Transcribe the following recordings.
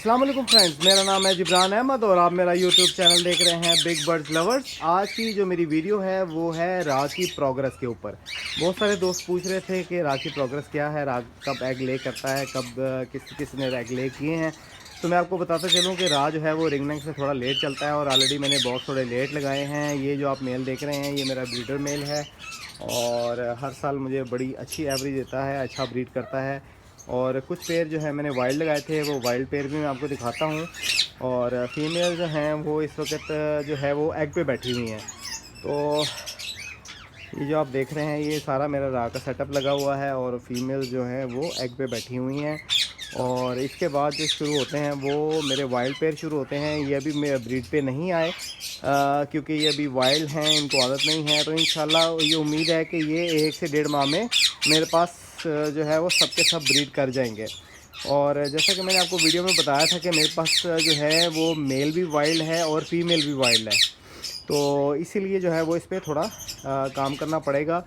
अस्सलाम वालेकुम फ्रेंड्स, मेरा नाम है जिब्रान अहमद और आप मेरा यूट्यूब चैनल देख रहे हैं बिग बर्ड्स लवर्स। आज की जो मेरी वीडियो है वो है राग की प्रोग्रेस के ऊपर। बहुत सारे दोस्त पूछ रहे थे कि राग की प्रोग्रेस क्या है, राग कब एग ले करता है, कब किसने एग ले किए हैं। तो मैं आपको बताता चलूँ कि राग जो है वो रिंग नेक से थोड़ा लेट चलता है और ऑलरेडी मैंने बॉक्स थोड़े लेट लगाए हैं। ये जो आप मेल देख रहे हैं ये मेरा ब्रीडर मेल है और हर साल मुझे बड़ी अच्छी एवरेज देता है, अच्छा ब्रीड करता है। और कुछ पेयर जो है मैंने वाइल्ड लगाए थे, वो वाइल्ड पेयर भी मैं आपको दिखाता हूँ। और फीमेल जो हैं वो इस वक्त जो है वो एग पे बैठी हुई हैं। तो ये जो आप देख रहे हैं ये सारा मेरा राह का सेटअप लगा हुआ है और फीमेल जो है वो एग पे बैठी हुई हैं। और इसके बाद जो शुरू होते हैं वो मेरे वाइल्ड पेयर शुरू होते हैं। ये अभी मेरे ब्रीड पे नहीं आए क्योंकि ये अभी वाइल्ड हैं, इनको आदत नहीं है। तो इंशाल्लाह ये उम्मीद है कि ये 1 से 1.5 माह में मेरे पास जो है वो सब के सब ब्रीड कर जाएंगे। और जैसा कि मैंने आपको वीडियो में बताया था कि मेरे पास जो है वो मेल भी वाइल्ड है और फीमेल भी वाइल्ड है। तो इसीलिए जो है वो इस पर थोड़ा काम करना पड़ेगा।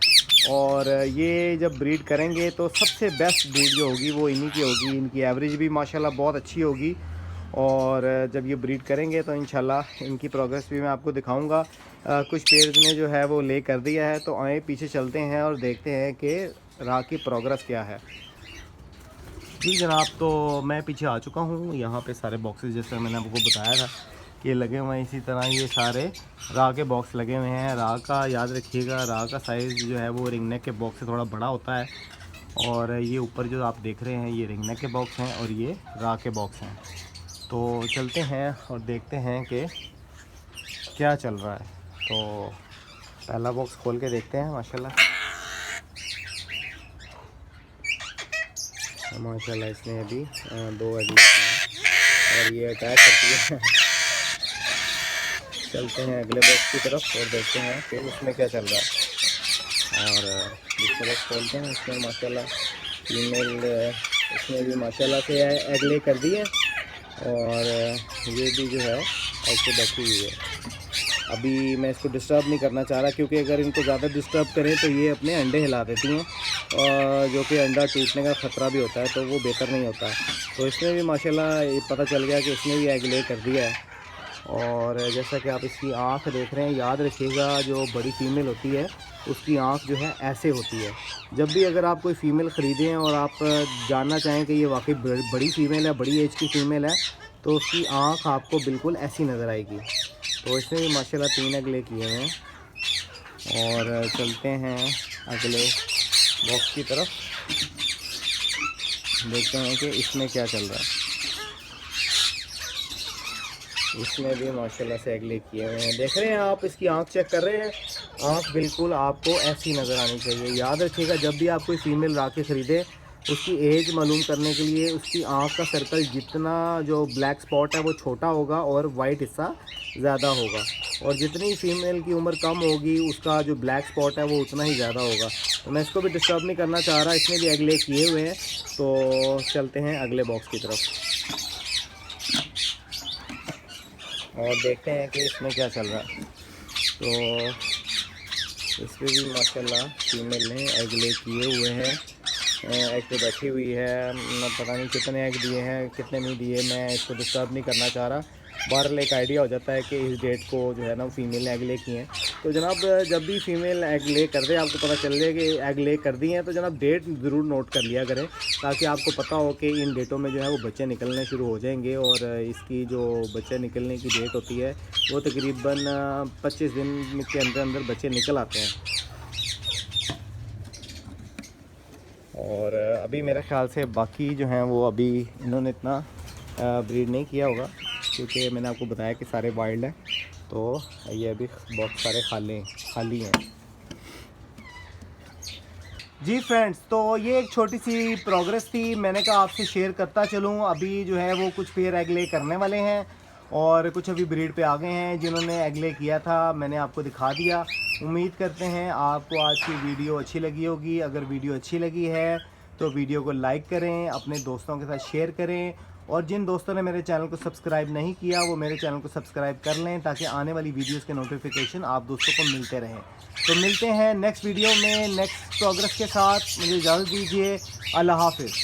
और ये जब ब्रीड करेंगे तो सबसे बेस्ट ब्रीड जो होगी वो इन्हीं की होगी। इनकी एवरेज भी माशाल्लाह बहुत अच्छी होगी। और जब ये ब्रीड करेंगे तो इंशाल्लाह इनकी प्रोग्रेस भी मैं आपको दिखाऊंगा। कुछ पेयर्स ने जो है वो ले कर दिया है, तो आए पीछे चलते हैं और देखते हैं कि राह की प्रोग्रेस क्या है। जी जनाब, तो मैं पीछे आ चुका हूँ। यहाँ पे सारे बॉक्सेस जैसे मैंने आपको बताया था कि लगे हुए हैं, इसी तरह ये सारे राह के बॉक्स लगे हुए हैं। राह का याद रखिएगा, राह का साइज़ जो है वो रिंग नेक के बॉक्स से थोड़ा बड़ा होता है। और ये ऊपर जो आप देख रहे हैं ये रिंग नेक के बॉक्स हैं और ये राह के बॉक्स हैं। तो चलते हैं और देखते हैं कि क्या चल रहा है। तो पहला बॉक्स खोल के देखते हैं। माशाल्लाह इसने अभी 2 एग और ये अटैक करती है। चलते हैं अगले बॉक्स की तरफ और देखते हैं कि उसमें क्या चल रहा है। और दूसरा बॉक्स खोलते हैं, उसमें माशाल्लाह फीमेल इसमें भी माशाल्लाह से एग ले कर दी है और ये भी जो है एग पे बैठी हुई है। अभी मैं इसको डिस्टर्ब नहीं करना चाह रहा क्योंकि अगर इनको ज़्यादा डिस्टर्ब करें तो ये अपने अंडे हिला देती हैं और जो कि अंडा टूटने का ख़तरा भी होता है, तो वो बेहतर नहीं होता। तो इसमें भी माशाल्लाह ये पता चल गया कि इसने भी एग ले कर दिया है। और जैसा कि आप इसकी आँख देख रहे हैं, याद रखिएगा जो बड़ी फ़ीमेल होती है उसकी आँख जो है ऐसे होती है। जब भी अगर आप कोई फ़ीमेल ख़रीदें और आप जानना चाहें कि ये वाकई बड़ी फ़ीमेल है, बड़ी एज की फ़ीमेल है, तो उसकी आँख आपको बिल्कुल ऐसी नज़र आएगी। तो इसने भी माशाल्लाह 3 एग ले किए हैं। और चलते हैं अगले बॉक्स की तरफ, देखते हैं कि इसमें क्या चल रहा है। इसमें भी माशाल्लाह से एग ले किए हुए हैं। देख रहे हैं आप, इसकी आंख चेक कर रहे हैं, आंख बिल्कुल आपको ऐसी नज़र आनी चाहिए। याद रखिएगा जब भी आप कोई फीमेल राके ख़रीदे उसकी एज मालूम करने के लिए उसकी आंख का सर्कल जितना जो ब्लैक स्पॉट है वो छोटा होगा और वाइट हिस्सा ज़्यादा होगा। और जितनी फीमेल की उम्र कम होगी उसका जो ब्लैक स्पॉट है वो उतना ही ज़्यादा होगा। तो मैं इसको भी डिस्टर्ब नहीं करना चाह रहा, इसमें भी एग ले किए हुए हैं। तो चलते हैं अगले बॉक्स की तरफ और देखते हैं कि इसमें क्या चल रहा है। तो इसमें भी माशाल्लाह फीमेल ने एग ले किए हुए हैं, एग पे बैठी हुई है। मैं पता नहीं कितने एग दिए हैं कितने नहीं दिए, मैं इसको डिस्टर्ब नहीं करना चाह रहा। बहरहाल एक आइडिया हो जाता है कि इस डेट को जो है ना फीमेल ने एग ले किए हैं। तो जनाब जब भी फीमेल एग ले कर दे आपको पता चल जाए कि एग ले कर दी हैं, तो जनाब डेट ज़रूर नोट कर लिया करें ताकि आपको पता हो कि इन डेटों में जो है वो बच्चे निकलने शुरू हो जाएंगे। और इसकी जो बच्चे निकलने की डेट होती है वो तकरीबन 25 दिन के अंदर अंदर बच्चे निकल आते हैं। और अभी मेरे ख़्याल से बाकी जो हैं वो अभी इन्होंने इतना ब्रीड नहीं किया होगा क्योंकि मैंने आपको बताया कि सारे वाइल्ड हैं। तो ये अभी बहुत सारे खाली हैं। जी फ्रेंड्स, तो ये एक छोटी सी प्रोग्रेस थी, मैंने कहा आपसे शेयर करता चलूँ। अभी जो है वो कुछ पेयर एग ले करने वाले हैं और कुछ अभी ब्रीड पे आ गए हैं जिन्होंने एग ले किया था, मैंने आपको दिखा दिया। उम्मीद करते हैं आपको आज की वीडियो अच्छी लगी होगी। अगर वीडियो अच्छी लगी है तो वीडियो को लाइक करें, अपने दोस्तों के साथ शेयर करें और जिन दोस्तों ने मेरे चैनल को सब्सक्राइब नहीं किया वो मेरे चैनल को सब्सक्राइब कर लें ताकि आने वाली वीडियोस के नोटिफिकेशन आप दोस्तों को मिलते रहें। तो मिलते हैं नेक्स्ट वीडियो में नेक्स्ट प्रोग्रेस के साथ। मुझे इजाज़त दीजिए। अल्लाह हाफिज़।